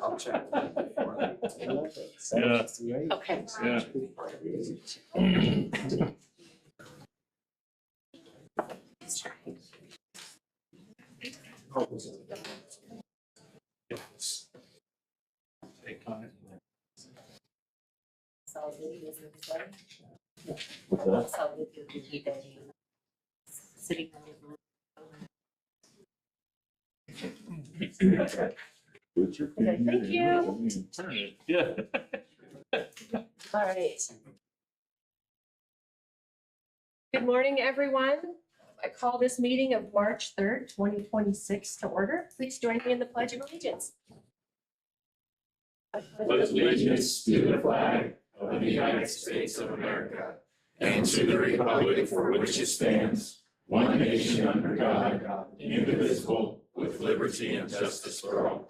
I'll check. Yeah. Okay. Yes. Take on it. Sitting. Okay, thank you. Turn it. Yeah. All right. Good morning, everyone. I call this meeting of March 3rd, 2026 to order. Please join me in the Pledge of Allegiance. Pledge allegiance to the flag of the United States of America and to the republic for which it stands, one nation under God, indivisible, with liberty and justice for all.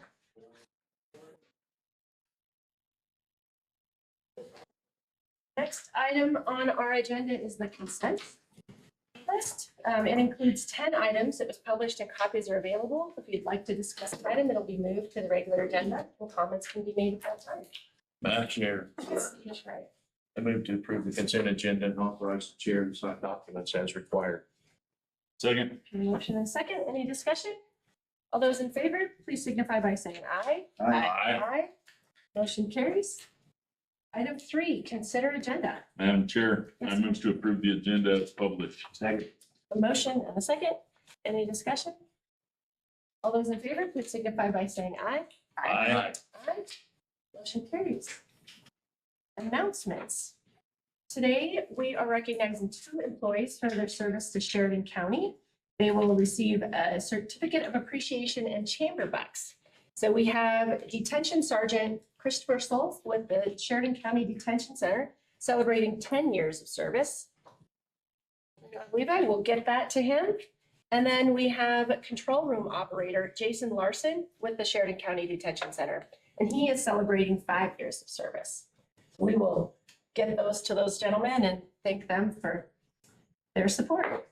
Next item on our agenda is the consent list. It includes 10 items. It was published and copies are available. If you'd like to discuss an item, it'll be moved to the regular agenda and comments can be made at that time. Madam Chair, That's right. I move to approve the consent agenda and authorize the chair to sign documents as required. Second. Motion and second. Any discussion? All those in favor, please signify by saying aye. Aye. Motion carries. Item 3, consider agenda. Madam Chair, I move to approve the agenda as published. Second. A motion and a second. Any discussion? All those in favor, please signify by saying aye. Aye. Aye. Motion carries. Announcements. Today, we are recognizing 2 employees for their service to Sheridan County. They will receive a certificate of appreciation and chamber bucks. So we have Detention Sergeant Christopher Solf with the Sheridan County Detention Center celebrating 10 years of service. Levi will get that to him. And then we have Control Room Operator Jason Larson with the Sheridan County Detention Center. And he is celebrating 5 years of service. We will get those to those gentlemen and thank them for their support.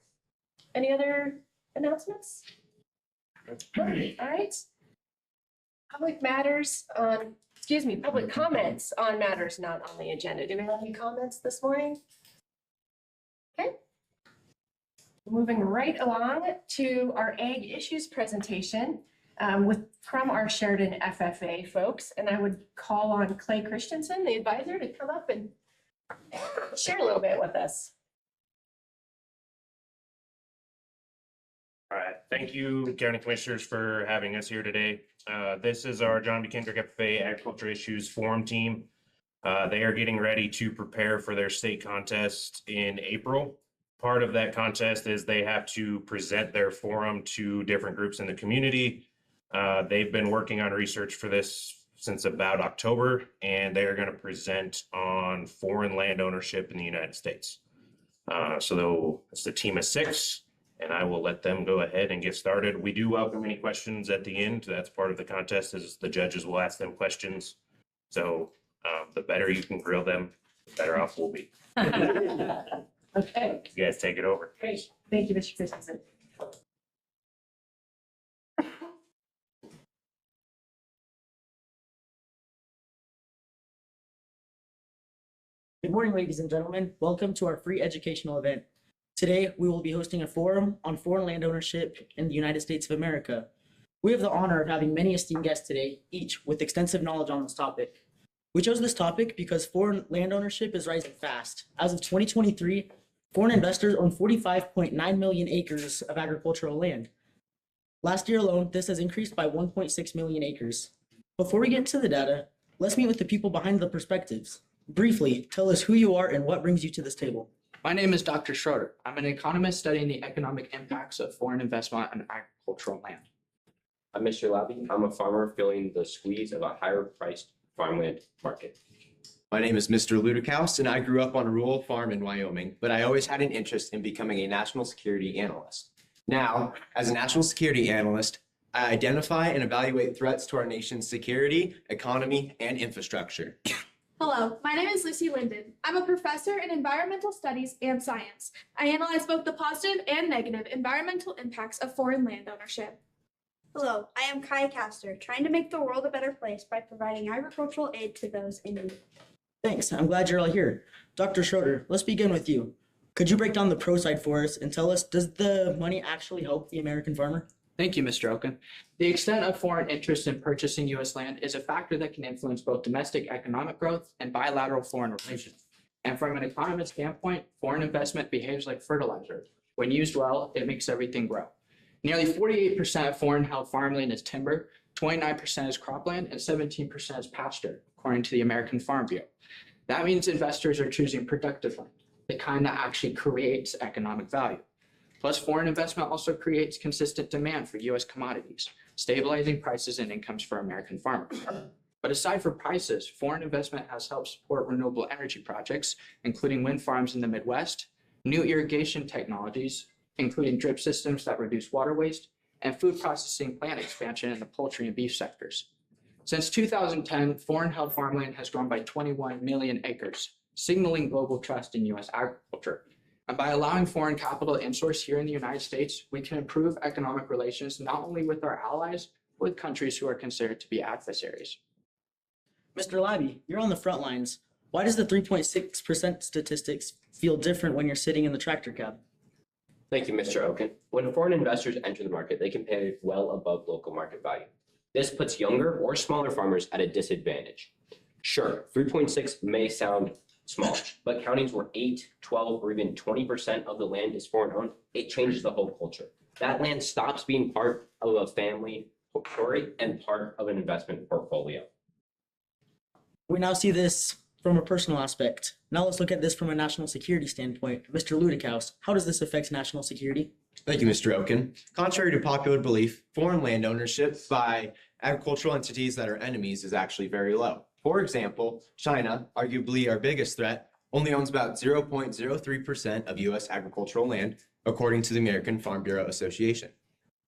Any other announcements? All right. Public comments on matters not on the agenda. Do we have any comments this morning? Okay. Moving right along to our ag issues presentation from our Sheridan FFA folks. And I would call on Clay Christensen, the advisor, to come up and share a little bit with us. All right, thank you, County Commissioners, for having us here today. This is our John B. Kendrick FFA Agriculture Issues Forum team. They are getting ready to prepare for their state contest in April. Part of that contest is they have to present their forum to different groups in the community. They've been working on research for this since about October, and they are going to present on foreign land ownership in the United States. So it's a team of 6. And I will let them go ahead and get started. We do welcome any questions at the end. That's part of the contest, is the judges will ask them questions. So the better you can grill them, the better off we'll be. Okay, You guys take it over. great. Thank you, Mr. Christensen. Good morning, ladies and gentlemen. Welcome to our free educational event. Today, we will be hosting a forum on foreign land ownership in the United States of America. We have the honor of having many esteemed guests today, each with extensive knowledge on this topic. We chose this topic because foreign land ownership is rising fast. As of 2023, foreign investors own 45.9 million acres of agricultural land. Last year alone, this has increased by 1.6 million acres. Before we get into the data, let's meet with the people behind the perspectives. Briefly, tell us who you are and what brings you to this table. My name is Dr. Schroeder. I'm an economist studying the economic impacts of foreign investment on agricultural land. I'm Mr. Labby. I'm a farmer feeling the squeeze of a higher priced farmland market. My name is Mr. Ludikaus, and I grew up on a rural farm in Wyoming, but I always had an interest in becoming a national security analyst. Now, as a national security analyst, I identify and evaluate threats to our nation's security, economy, and infrastructure. Hello, my name is Lucy Linden. I'm a professor in environmental studies and science. I analyze both the positive and negative environmental impacts of foreign land ownership. Hello, I am Kai Castor, trying to make the world a better place by providing agricultural aid to those in need. Thanks. I'm glad you're all here. Dr. Schroeder, let's begin with you. Could you break down the pro side for us and tell us, does the money actually help the American farmer? Thank you, Mr. Oken. The extent of foreign interest in purchasing U.S. land is a factor that can influence both domestic economic growth and bilateral foreign relations. And from an economist standpoint, foreign investment behaves like fertilizer. When used well, it makes everything grow. Nearly 48% of foreign held farmland is timber, 29% is cropland, and 17% is pasture, according to the American Farm Bureau. That means investors are choosing productive land, the kind that actually creates economic value. Plus, foreign investment also creates consistent demand for U.S. commodities, stabilizing prices and incomes for American farmers. But aside from prices, foreign investment has helped support renewable energy projects, including wind farms in the Midwest, new irrigation technologies, including drip systems that reduce water waste, and food processing plant expansion in the poultry and beef sectors. Since 2010, foreign-held farmland has grown by 21 million acres, signaling global trust in U.S. agriculture. And by allowing foreign capital to insource here in the United States, we can improve economic relations not only with our allies, but with countries who are considered to be adversaries. Mr. Labby, you're on the front lines. Why does the 3.6% statistics feel different when you're sitting in the tractor cab? Thank you, Mr. Oken. When foreign investors enter the market, they can pay well above local market value. This puts younger or smaller farmers at a disadvantage. Sure, 3.6 may sound small, but counties where 8, 12, or even 20% of the land is foreign owned, it changes the whole culture. That land stops being part of a family story and part of an investment portfolio. We now see this from a personal aspect. Now let's look at this from a national security standpoint. Mr. Ludikaus, how does this affect national security? Thank you, Mr. Oken. Contrary to popular belief, foreign land ownership by agricultural entities that are enemies is actually very low. For example, China, arguably our biggest threat, only owns about 0.03% of U.S. agricultural land, according to the American Farm Bureau Association.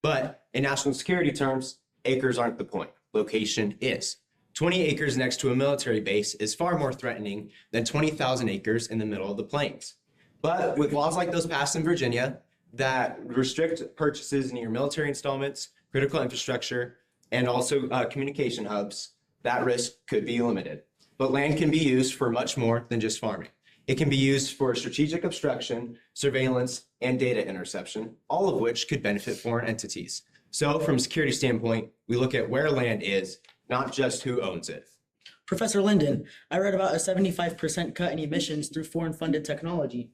But in national security terms, acres aren't the point. Location is. 20 acres next to a military base is far more threatening than 20,000 acres in the middle of the plains. But with laws like those passed in Virginia that restrict purchases near military installments, critical infrastructure, and also communication hubs, that risk could be limited. But land can be used for much more than just farming. It can be used for strategic obstruction, surveillance, and data interception, all of which could benefit foreign entities. So from a security standpoint, we look at where land is, not just who owns it. Professor Linden, I read about a 75% cut in emissions through foreign-funded technology.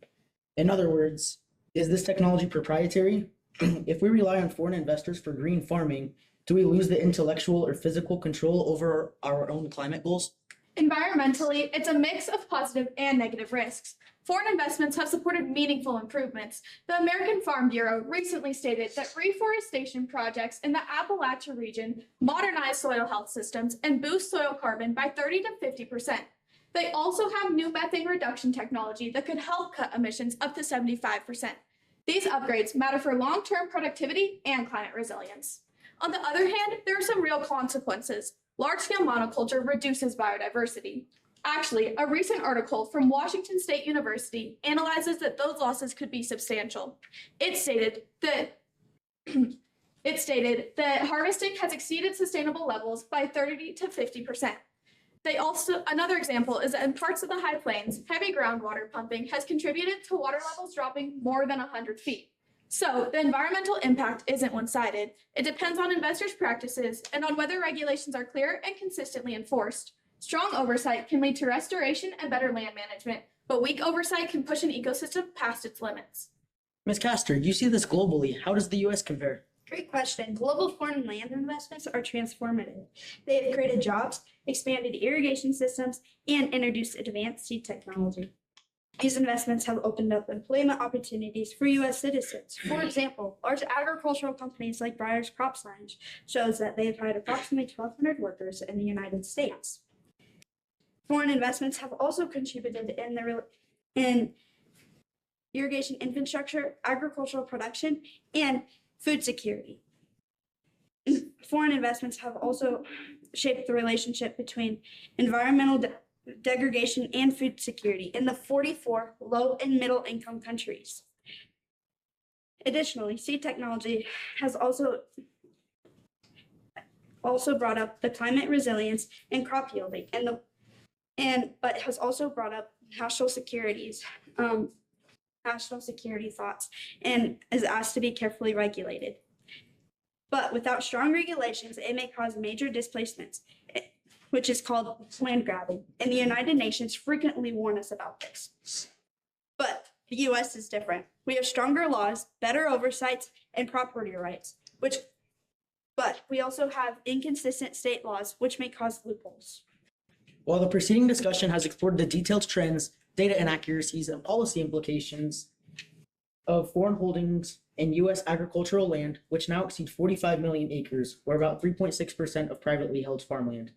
In other words, is this technology proprietary? If we rely on foreign investors for green farming, do we lose the intellectual or physical control over our own climate goals? Environmentally, it's a mix of positive and negative risks. Foreign investments have supported meaningful improvements. The American Farm Bureau recently stated that reforestation projects in the Appalachia region modernize soil health systems and boost soil carbon by 30 to 50%. They also have new methane reduction technology that could help cut emissions up to 75%. These upgrades matter for long-term productivity and climate resilience. On the other hand, there are some real consequences. Large-scale monoculture reduces biodiversity. Actually, a recent article from Washington State University analyzes that those losses could be substantial. It stated that harvesting has exceeded sustainable levels by 30 to 50%. Another example is that in parts of the high plains, heavy groundwater pumping has contributed to water levels dropping more than 100 feet. So the environmental impact isn't one-sided. It depends on investors' practices and on whether regulations are clear and consistently enforced. Strong oversight can lead to restoration and better land management, but weak oversight can push an ecosystem past its limits. Ms. Castor, you see this globally. How does the U.S. compare? Great question. Global foreign land investments are transformative. They have created jobs, expanded irrigation systems, and introduced advanced seed technology. These investments have opened up employment opportunities for U.S. citizens. For example, large agricultural companies like Breyer's Crop Science shows that they have hired approximately 1,200 workers in the United States. Foreign investments have also contributed in irrigation infrastructure, agricultural production, and food security. Foreign investments have also shaped the relationship between environmental degradation and food security in the 44 low and middle income countries. Additionally, seed technology has also also brought up the climate resilience and crop yielding, but has also brought up national security thoughts, and is asked to be carefully regulated. But without strong regulations, it may cause major displacements, which is called land grabbing. And the United Nations frequently warn us about this. But the US is different. We have stronger laws, better oversights, and property rights, but we also have inconsistent state laws, which may cause loopholes. While the preceding discussion has explored the detailed trends, data inaccuracies, and policy implications of foreign holdings in U.S. agricultural land, which now exceed 45 million acres, or about 3.6% of privately held farmland,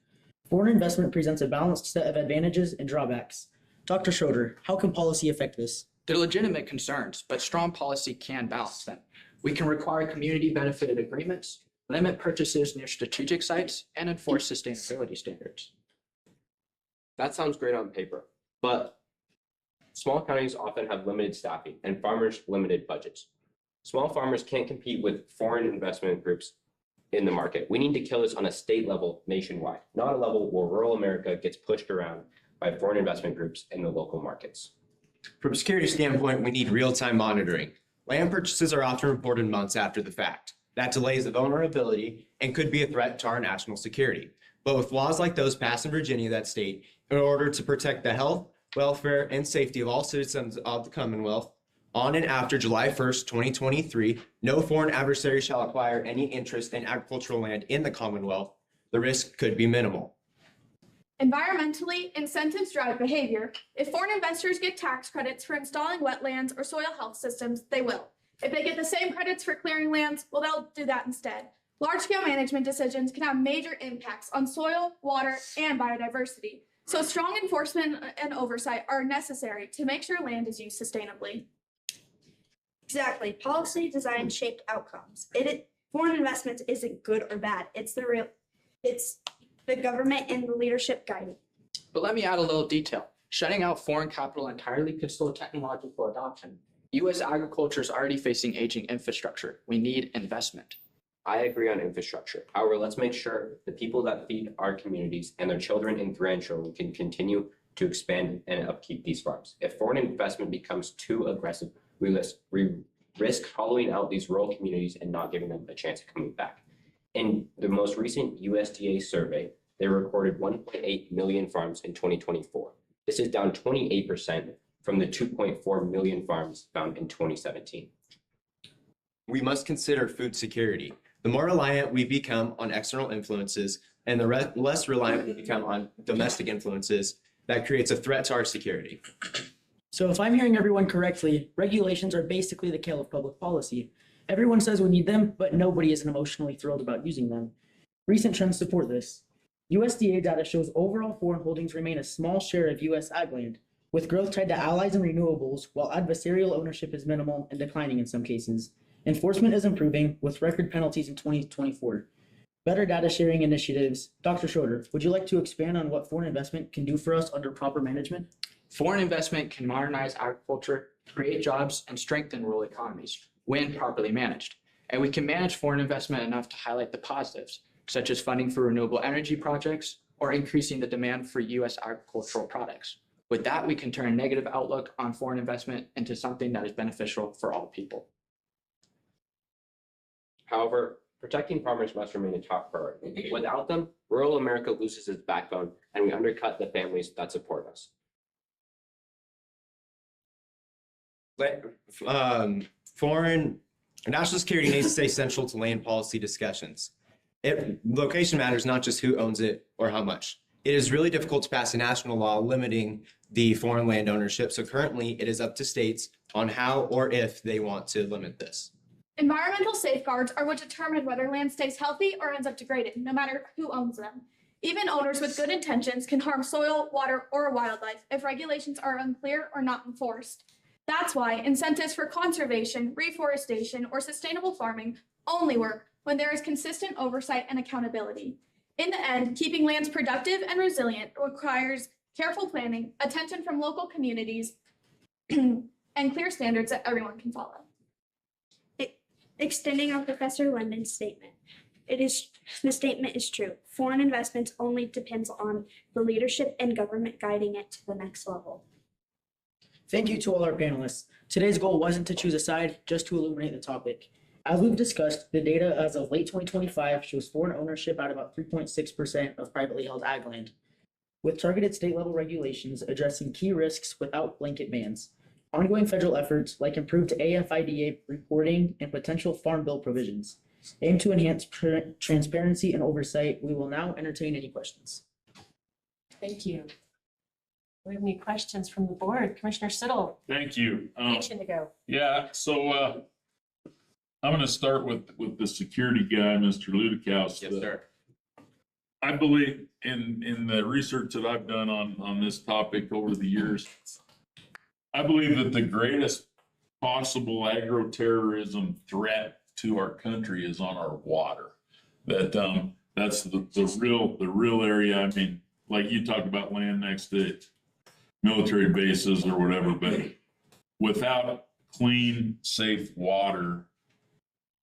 foreign investment presents a balanced set of advantages and drawbacks. Dr. Schroeder, how can policy affect this? They're legitimate concerns, but strong policy can balance them. We can require community benefited agreements, limit purchases near strategic sites, and enforce sustainability standards. That sounds great on paper, but small counties often have limited staffing and farmers limited budgets. Small farmers can't compete with foreign investment groups in the market. We need to kill this on a state level nationwide, not a level where rural America gets pushed around by foreign investment groups in the local markets. From a security standpoint, we need real-time monitoring. Land purchases are often reported months after the fact. That delays the vulnerability and could be a threat to our national security. But with laws like those passed in Virginia that state, in order to protect the health, welfare, and safety of all citizens of the Commonwealth, on and after July 1st, 2023, no foreign adversary shall acquire any interest in agricultural land in the Commonwealth. The risk could be minimal. Environmentally, incentives drive behavior. If foreign investors get tax credits for installing wetlands or soil health systems, they will. If they get the same credits for clearing lands, well, they'll do that instead. Large-scale management decisions can have major impacts on soil, water, and biodiversity. So strong enforcement and oversight are necessary to make sure land is used sustainably. Exactly. Policy design shaped outcomes. Foreign investment isn't good or bad. It's the government and the leadership guiding. But let me add a little detail. Shutting out foreign capital entirely could slow technological adoption. U.S. agriculture is already facing aging infrastructure. We need investment. I agree on infrastructure. However, let's make sure the people that feed our communities and their children and grandchildren can continue to expand and upkeep these farms. If foreign investment becomes too aggressive, we risk hollowing out these rural communities and not giving them a chance of coming back. In the most recent USDA survey, they recorded 1.8 million farms in 2024. This is down 28% from the 2.4 million farms found in 2017. We must consider food security. The more reliant we become on external influences and the less reliant we become on domestic influences, that creates a threat to our security. So if I'm hearing everyone correctly, regulations are basically the kale of public policy. Everyone says we need them, but nobody is emotionally thrilled about using them. Recent trends support this. USDA data shows overall foreign holdings remain a small share of U.S. ag land, with growth tied to allies and renewables, while adversarial ownership is minimal and declining in some cases. Enforcement is improving, with record penalties in 2024. Better data sharing initiatives. Dr. Schroeder, would you like to expand on what foreign investment can do for us under proper management? Foreign investment can modernize agriculture, create jobs, and strengthen rural economies when properly managed. And we can manage foreign investment enough to highlight the positives, such as funding for renewable energy projects or increasing the demand for U.S. agricultural products. With that, we can turn a negative outlook on foreign investment into something that is beneficial for all people. However, protecting farmers must remain a top priority. Without them, rural America loses its backbone and we undercut the families that support us. National security needs to stay central to land policy discussions. Location matters, not just who owns it or how much. It is really difficult to pass a national law limiting the foreign land ownership, so currently it is up to states on how or if they want to limit this. Environmental safeguards are what determine whether land stays healthy or ends up degraded, no matter who owns them. Even owners with good intentions can harm soil, water, or wildlife if regulations are unclear or not enforced. That's why incentives for conservation, reforestation, or sustainable farming only work when there is consistent oversight and accountability. In the end, keeping lands productive and resilient requires careful planning, attention from local communities, and clear standards that everyone can follow. Extending on Professor London's statement, The statement is true. Foreign investments only depends on the leadership and government guiding it to the next level. Thank you to all our panelists. Today's goal wasn't to choose a side, just to illuminate the topic. As we've discussed, the data as of late 2025 shows foreign ownership at about 3.6% of privately held ag land, with targeted state-level regulations addressing key risks without blanket bans. Ongoing federal efforts, like improved AFIDA reporting and potential farm bill provisions, aim to enhance transparency and oversight. We will now entertain any questions. Thank you. We have any questions from the board? Commissioner Siddle, Thank you. itching to go. Yeah, so I'm gonna start with the security guy, Mr. Ludikows. Yes, sir. I believe in the research that I've done on this topic over the years, I believe that the greatest possible agro-terrorism threat to our country is on our water. That's the real area. I mean, like you talk about land next to military bases or whatever, but without clean, safe water,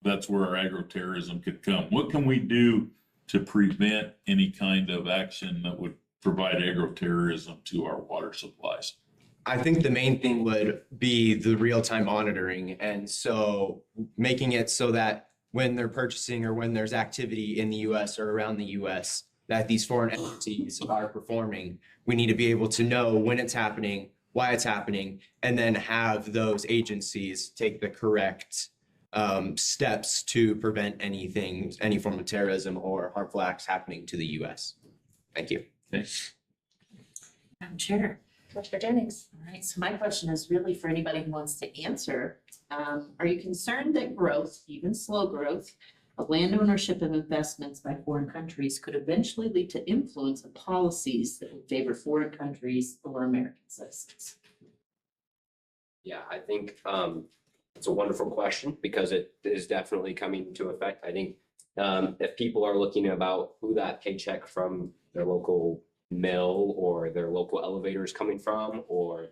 that's where our agro-terrorism could come. What can we do to prevent any kind of action that would provide agro-terrorism to our water supplies? I think the main thing would be the real-time monitoring. And so making it so that when they're purchasing or when there's activity in the US or around the US, that these foreign entities are performing, we need to be able to know when it's happening, why it's happening, and then have those agencies take the correct steps to prevent anything, any form of terrorism or harmful acts happening to the US. Thank you. Thanks. Madam Chair. Commissioner Jennings. All right, so my question is really for anybody who wants to answer. Are you concerned that growth, even slow growth, of land ownership and investments by foreign countries could eventually lead to influence of policies that would favor foreign countries over American citizens? Yeah, I think it's a wonderful question because it is definitely coming into effect. I think if people are looking about who that paycheck from their local mill or their local elevator is coming from, or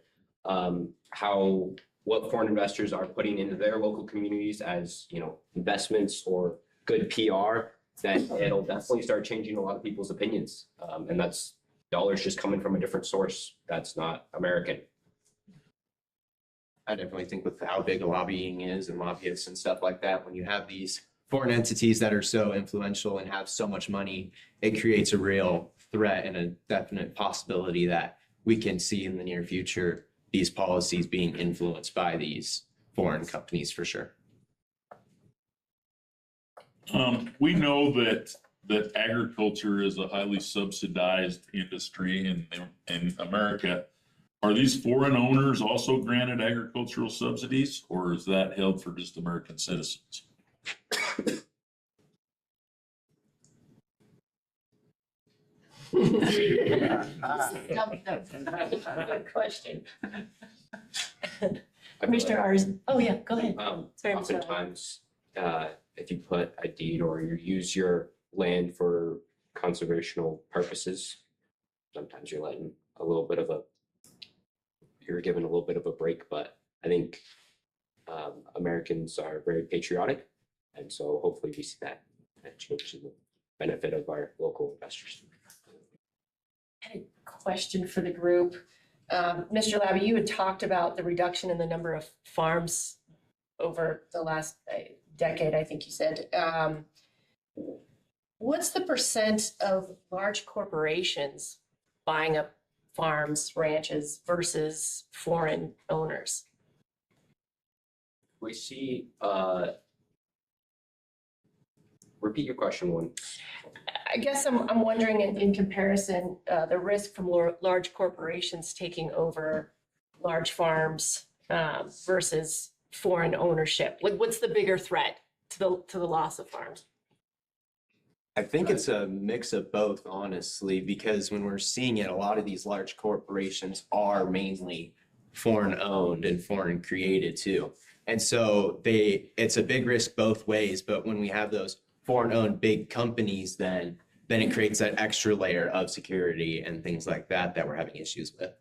what foreign investors are putting into their local communities as, investments or good PR, then it'll definitely start changing a lot of people's opinions. And that's dollars just coming from a different source that's not American. I definitely think with how big lobbying is and lobbyists and stuff like that, when you have these foreign entities that are so influential and have so much money, it creates a real threat and a definite possibility that we can see in the near future these policies being influenced by these foreign companies for sure. We know that agriculture is a highly subsidized industry in America. Are these foreign owners also granted agricultural subsidies, or is that held for just American citizens? Good question. Commissioner Ars, oh yeah, go ahead. Sorry, Mr. Allen. Oftentimes, if you put a deed or you use your land for conservational purposes, sometimes you're letting you're given a little bit of a break, but I think Americans are very patriotic. And so hopefully we see that change to the benefit of our local investors. I had a question for the group. Mr. Labby, you had talked about the reduction in the number of farms over the last decade, I think you said. What's the percent of large corporations buying up farms, ranches versus foreign owners? We see, repeat your question one. I guess I'm wondering in comparison, the risk from large corporations taking over large farms versus foreign ownership. Like, what's the bigger threat to the loss of farms? I think it's a mix of both, honestly, because when we're seeing it, a lot of these large corporations are mainly foreign owned and foreign created too. And so it's a big risk both ways. But when we have those foreign owned big companies, then it creates that extra layer of security and things like that we're having issues with.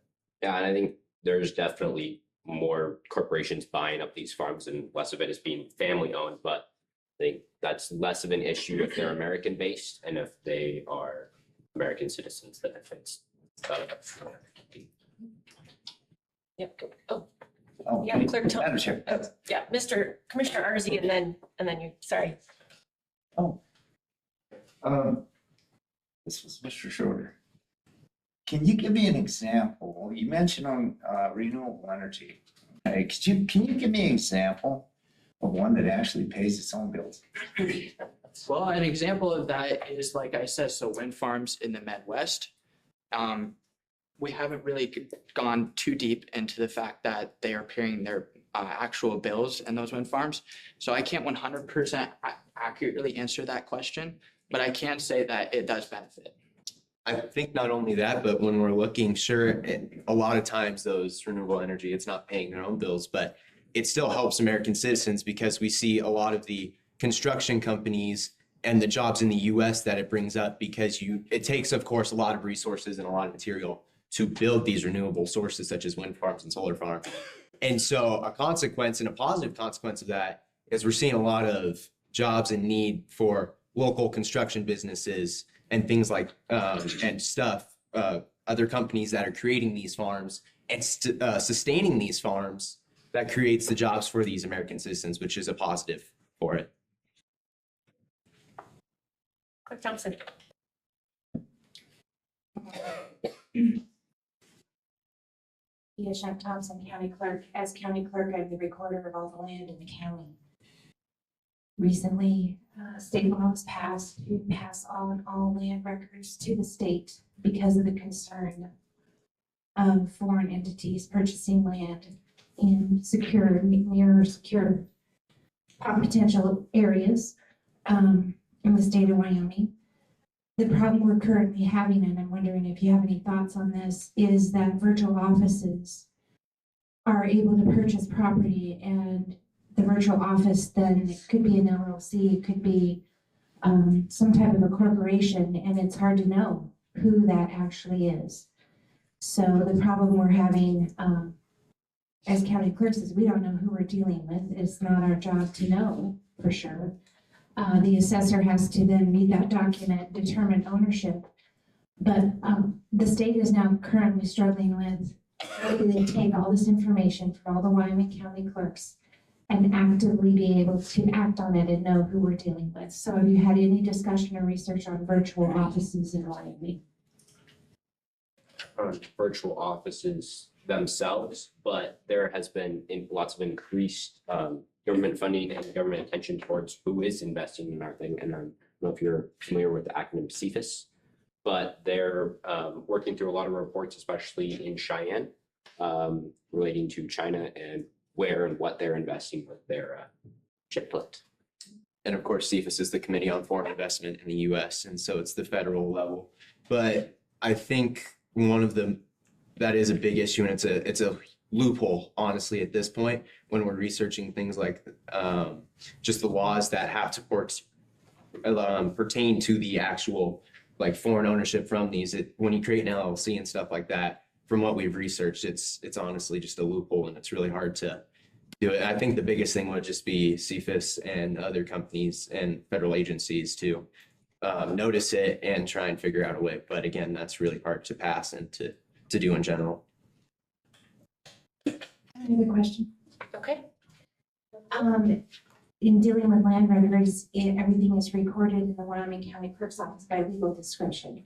Yeah, and I think there's definitely more corporations buying up these farms and less of it is being family owned. But think that's less of an issue if they're American-based and if they are American citizens than if it's. Yep. Oh, Oh, yeah, Clerk Tom. Madam Chair. Oh, yeah, Commissioner Arzi, and then you, sorry. This was Mr. Schroeder. Can you give me an example? You mentioned on renewable energy. Can you give me an example of one that actually pays its own bills? Well, an example of that is, like I said, so wind farms in the Midwest. We haven't really gone too deep into the fact that they are paying their actual bills in those wind farms. So I can't 100% accurately answer that question, but I can say that it does benefit. I think not only that, but when we're looking, sure, a lot of times those renewable energy, it's not paying their own bills, but it still helps American citizens because we see a lot of the construction companies and the jobs in the US that it brings up because it takes, of course, a lot of resources and a lot of material to build these renewable sources such as wind farms and solar farms. And so a consequence and a positive consequence of that is we're seeing a lot of jobs and need for local construction businesses and things like, and stuff, other companies that are creating these farms and sustaining these farms that creates the jobs for these American citizens, which is a positive for it. Clerk Thompson. Shep Thompson, County Clerk. As County Clerk, I'm the recorder of all the land in the county. Recently, state law was passed to pass on all land records to the state because of the concern of foreign entities purchasing land in secure, near secure potential areas in the state of Wyoming. The problem we're currently having, and I'm wondering if you have any thoughts on this, is that virtual offices are able to purchase property, and the virtual office then it could be an LLC, it could be some type of a corporation, and it's hard to know who that actually is. So the problem we're having as county clerks is we don't know who we're dealing with. It's not our job to know for sure. The assessor has to then read that document, determine ownership. But the state is now currently struggling with how do they take all this information from all the Wyoming County clerks and actively be able to act on it and know who we're dealing with. So have you had any discussion or research on virtual offices in Wyoming? Virtual offices themselves, but there has been lots of increased government funding and government attention towards who is investing in our thing. And I don't know if you're familiar with the acronym CFIS, but they're working through a lot of reports, especially in Cheyenne, relating to China and where and what they're investing with their chip plant. And of course, CFIS is the Committee on Foreign Investment in the US, and so it's the federal level. But I think that is a big issue, and it's a loophole, honestly, at this point, when we're researching things like just the laws that have to pertain to the actual like foreign ownership from these. When you create an LLC and stuff like that, from what we've researched, it's honestly just a loophole, and it's really hard to do it. I think the biggest thing would just be CFIS and other companies and federal agencies to notice it and try and figure out a way. But again, that's really hard to pass and to do in general. Another question. Okay. In dealing with land records, everything is recorded in the Wyoming County Clerk's Office by legal description.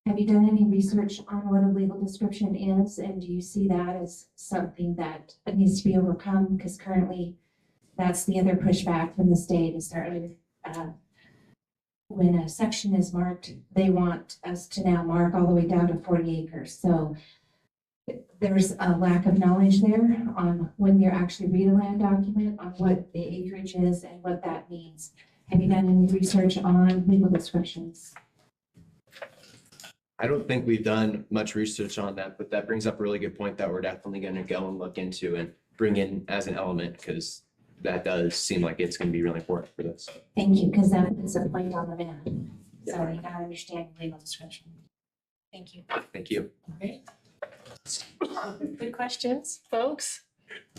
Have you done any research on what a legal description is, and do you see that as something that needs to be overcome? Because currently, that's the other pushback from the state is certainly when a section is marked, they want us to now mark all the way down to 40 acres. So there's a lack of knowledge there on when you actually read a land document on what the acreage is and what that means. Have you done any research on legal descriptions? I don't think we've done much research on that, but that brings up a really good point that we're definitely going to go and look into and bring in as an element, because that does seem like it's going to be really important for this. Thank you, because that puts a point on the map. So you gotta understand legal description. Thank you. Thank you. Okay. Good questions, folks.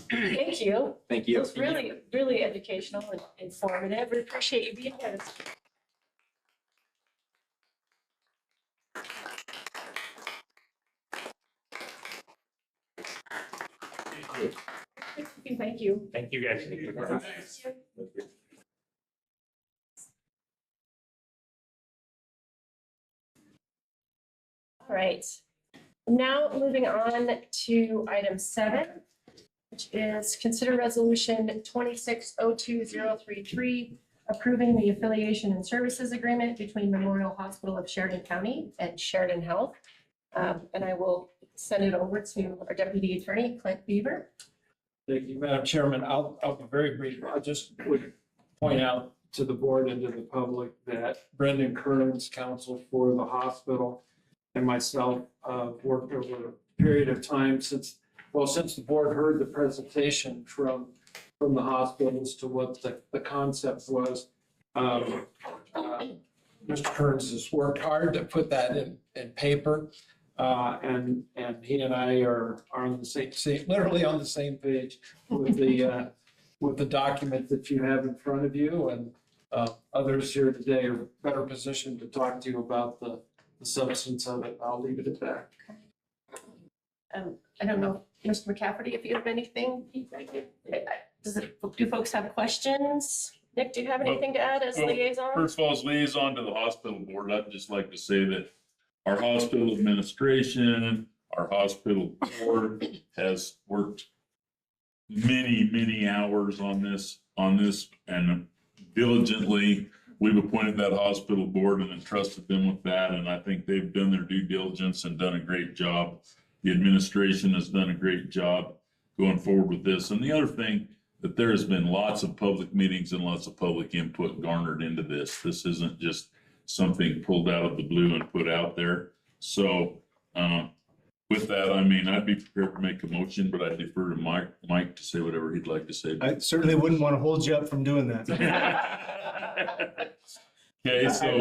Thank you. Thank It you. was really, really educational and informative. We appreciate you being here. Thank you. Thank you, guys. All right. Now moving on to item 7, which is consider resolution 2602-033, approving the affiliation and services agreement between Memorial Hospital of Sheridan County and Sheridan Health. And I will send it over to our deputy attorney, Clint Beaver. Thank you, Madam Chairman. I'll be very brief. I just would point out to the board and to the public that Brendan Kearns, counsel for the hospital, and myself worked over a period of time since the board heard the presentation from the hospital as to what the concept was. Mr. Kearns has worked hard to put that in paper. And he and I are on the same, literally on the same page with the document that you have in front of you, and others here today are better positioned to talk to you about the substance of it. I'll leave it at that. I don't know, Mr. McCafferty, if you have anything, do folks have questions? Nick, do you have anything to add as liaison? First of all, as liaison to the hospital board, I'd just like to say that our hospital administration, our hospital board has worked many hours on this and diligently. We've appointed that hospital board and entrusted them with that, and I think they've done their due diligence and done a great job. The administration has done a great job going forward with this. And the other thing, that there has been lots of public meetings and lots of public input garnered into this. This isn't just something pulled out of the blue and put out there. So with that, I mean, I'd be prepared to make a motion, but I defer to Mike to say whatever he'd like to say. I certainly wouldn't want to hold you up from doing that. Okay, so I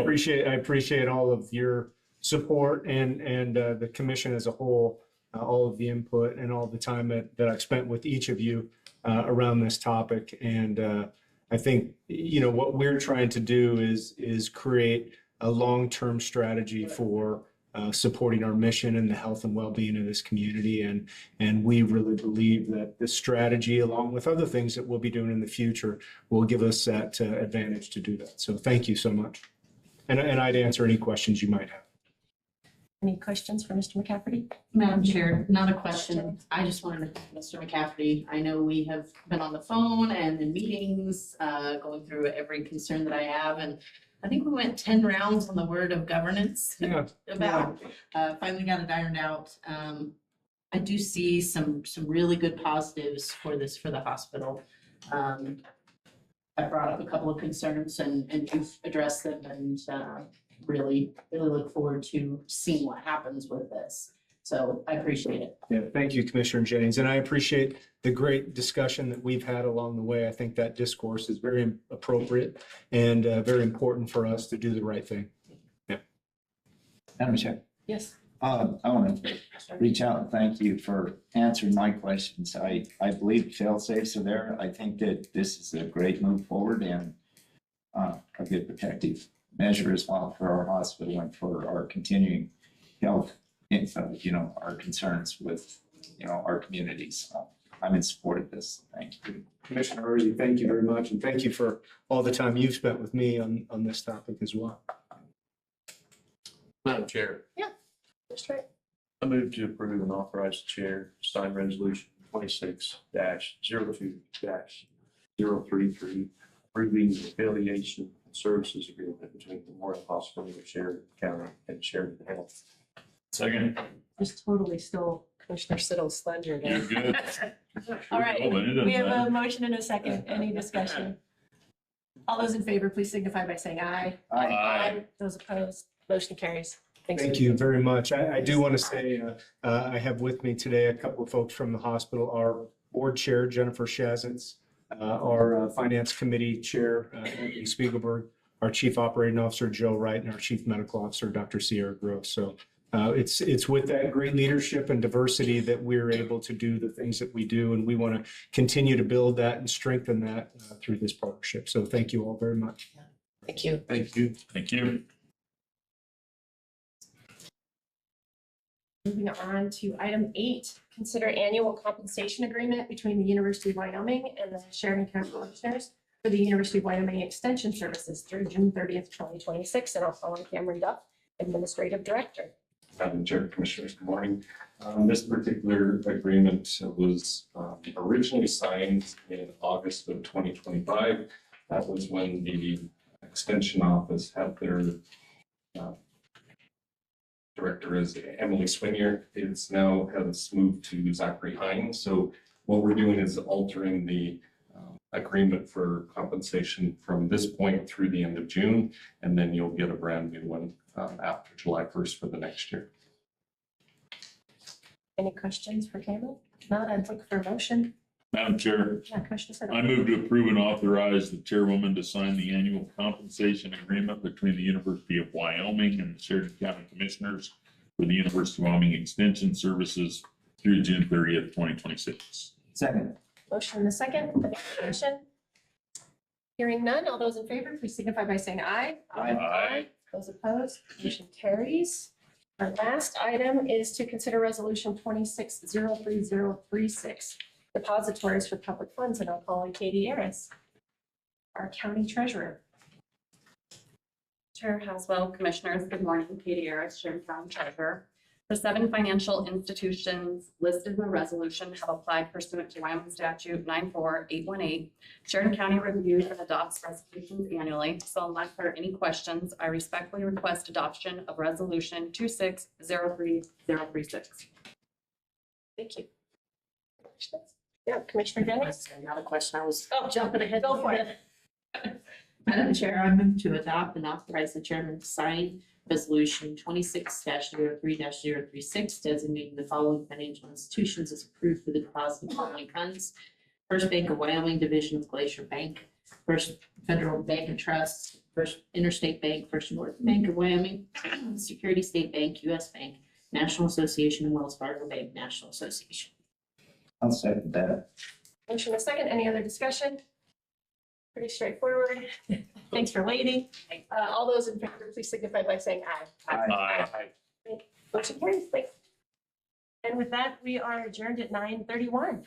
appreciate all of your support and the commission as a whole, all of the input and all the time that I've spent with each of you around this topic. And I think, what we're trying to do is create a long-term strategy for supporting our mission and the health and well-being of this community. And we really believe that this strategy, along with other things that we'll be doing in the future, will give us that advantage to do that. So thank you so much. And I'd answer any questions you might have. Any questions for Mr. McCafferty? Madam Chair, not a question. I just wanted to thank Mr. McCafferty. I know we have been on the phone and in meetings, going through every concern that I have. And I think we went 10 rounds on the word of governance. Finally got it ironed out. I do see some really good positives for the hospital. I brought up a couple of concerns and you've addressed them, and really look forward to seeing what happens with this. So I appreciate it. Yeah, thank you, Commissioner Jennings. And I appreciate the great discussion that we've had along the way. I think that discourse is very appropriate and very important for us to do the right thing. Yeah. Madam Chair. Yes. I want to reach out and thank you for answering my questions. I believe fail-safes are there. I think that this is a great move forward and a good protective measure as well for our hospital and for our continuing health, our concerns with, our communities. So I'm in support of this. Thank you. Commissioner Hurley, thank you very much. And thank you for all the time you've spent with me on this topic as well. Madam Chair, Yeah. That's right. I move to approve and authorize the chair to sign resolution 26-02-033, approving the affiliation and services agreement between Memorial Hospital of Sheridan County and Sheridan Health. Second. Just totally stole Commissioner Siddle's thunder there. You're good. All right, Well, then it doesn't we have matter. a motion and a second. Any discussion? All those in favor, please signify by saying aye. Aye. Those opposed, motion carries. Thanks. Thank you very much. I do want to say, I have with me today a couple of folks from the hospital, our board chair, Jennifer Shazitz, our finance committee chair, Anthony Spiegelberg, our chief operating officer, Joe Wright, and our chief medical officer, Dr. Sierra Gross. So It's with that great leadership and diversity that we're able to do the things that we do, and we want to continue to build that and strengthen that through this partnership. So thank you all very much. Thank you. Thank you. Thank you. Moving on to item 8, consider annual compensation agreement between the University of Wyoming and the Sheridan County Commissioners for the University of Wyoming Extension Services through June 30th, 2026. And I'll call on Cameron Duff, Administrative Director. Madam Chair, Commissioners, good morning. This particular agreement was originally signed in August of 2025. That was when the Extension Office had their director is Emily Swinier. It's now has moved to Zachary Hines. So what we're doing is altering the agreement for compensation from this point through the end of June, and then you'll get a brand new one after July 1st for the next year. Any questions for Cameron? If not, I'd look for a motion. Madam Chair, Yeah, Commissioner I Siddle. move to approve and authorize the chairwoman to sign the annual compensation agreement between the University of Wyoming and the Sheridan County Commissioners for the University of Wyoming Extension Services through June 30th, 2026. Second. Motion and a second. Any discussion? Hearing none. All those in favor, please signify by saying aye. Aye. Those opposed, motion carries. Our last item is to consider resolution 26-03036, depositories for public funds, and I'll call on Katie Aris, our county treasurer. Chair Haswell, Commissioners, good morning. Katie Aris, Sheridan County Treasurer. The 7 financial institutions listed in the resolution have applied pursuant to Wyoming Statute 94818. Sheridan County reviews and adopts resolutions annually. So unless there are any questions, I respectfully request adoption of Resolution 2603036. Thank you. Yeah, Commissioner Dennis. Not a question, I was Jumping ahead. Go for it. Madam Chair, I move to adopt and authorize the chairman to sign Resolution 26-03-036, designating the following financial institutions as approved for the deposit of following funds. First Bank of Wyoming, Division of Glacier Bank, First Federal Bank and Trust, First Interstate Bank, First North Bank of Wyoming, Security State Bank, U.S. Bank, National Association, and Wells Fargo Bank, National Association. I'll second that. Motion and a second. Any other discussion? Pretty straightforward. Thanks for waiting. All those in favor, please signify by saying aye. Aye. Motion carries. Thanks. And with that, we are adjourned at 9:31.